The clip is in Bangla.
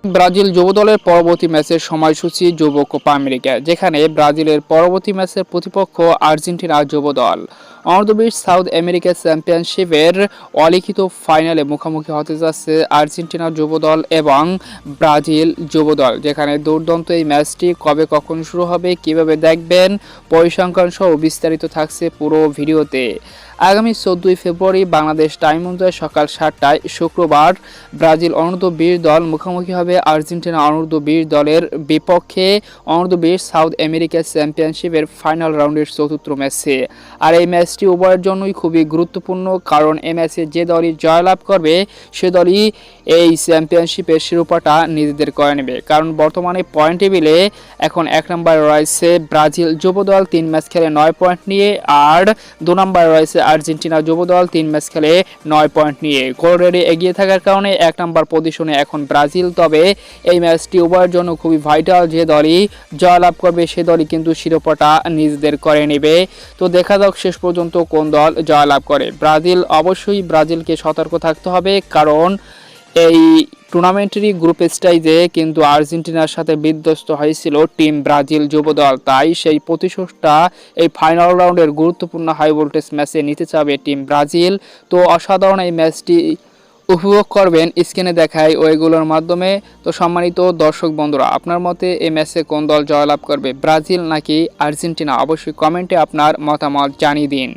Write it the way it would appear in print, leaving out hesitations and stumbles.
ব্রাজিল যুব দলের পরবর্তী ম্যাচের সময়সূচি যুব কোপা আমেরিকা, যেখানে ব্রাজিলের পরবর্তী ম্যাচের প্রতিপক্ষ আর্জেন্টিনা যুব দল। অনূর্ধ্ব-20 সাউথ আমেরিকা চ্যাম্পিয়নশিপের অলিখিত ফাইনালে মুখোমুখি হতে যাচ্ছে আর্জেন্টিনা যুব দল এবং ব্রাজিল যুব দল, যেখানে দুর্দান্ত এই ম্যাচটি কবে কখন শুরু হবে, কিভাবে দেখবেন, পরিসংখ্যান সহ বিস্তারিত থাকছে পুরো ভিডিওতে। আগামী 14 ফেব্রুয়ারি বাংলাদেশ টাইম অনুযায়ী সকাল 7টায় শুক্রবার ব্রাজিল অনূর্ধ্ব-20 দল মুখোমুখি হবে আর্জেন্টিনা অনূর্ধ্ব-20 দলের বিপক্ষে অনূর্ধ্ব-20 সাউথ আমেরিকা চ্যাম্পিয়নশিপের ফাইনাল রাউন্ডের চতুর্থ ম্যাচে। আর এই ম্যাচটি উভয়ের জন্যই খুবই গুরুত্বপূর্ণ, কারণ এই ম্যাচে যে দলই জয়লাভ করবে সে দলই এই চ্যাম্পিয়নশিপের শিরোপাটা নিজেদের করে নেবে। কারণ বর্তমানে পয়েন্ট টেবিলে এখন 1 নম্বরে রয়েছে ব্রাজিল যুব দল 3 ম্যাচ খেলে 9 পয়েন্ট নিয়ে, আর 2 নম্বরে রয়েছে আর্জেন্টিনা যুব দল 3 ম্যাচ খেলে 9 পয়েন্ট নিয়ে। গোল রেটে এগিয়ে থাকার কারণে 1 নম্বর পজিশনে এখন ব্রাজিল। তবে এই ম্যাচটি উভয়ের জন্য খুবই ভাইটাল, যে দলই জয়লাভ করবে সে দলই কিন্তু শিরোপাটা নিজেদের করে নেবে। তো দেখা যাক শেষ পর্যন্ত কোন দল জয়লাভ করে। ব্রাজিলকে সতর্ক থাকতে হবে, কারণ এই টুর্নামেন্টেরই গ্রুপ স্টেজে কিন্তু আর্জেন্টিনার সাথে বিধ্বস্ত হয়েছিল টিম ব্রাজিল যুব দল। তাই সেই প্রতিশোধটা এই ফাইনাল রাউন্ডের গুরুত্বপূর্ণ হাই ভোল্টেজ ম্যাচে নিতে চাবে টিম ব্রাজিল। তো অসাধারণ এই ম্যাচটি উপভোগ করবেন স্ক্রিনে দেখায় ওইগুলোর মাধ্যমে। তো সম্মানিত দর্শক বন্ধুরা, আপনার মতে এই ম্যাচে কোন দল জয়লাভ করবে, ব্রাজিল নাকি আর্জেন্টিনা? অবশ্যই কমেন্টে আপনার মতামত জানিয়ে দিন।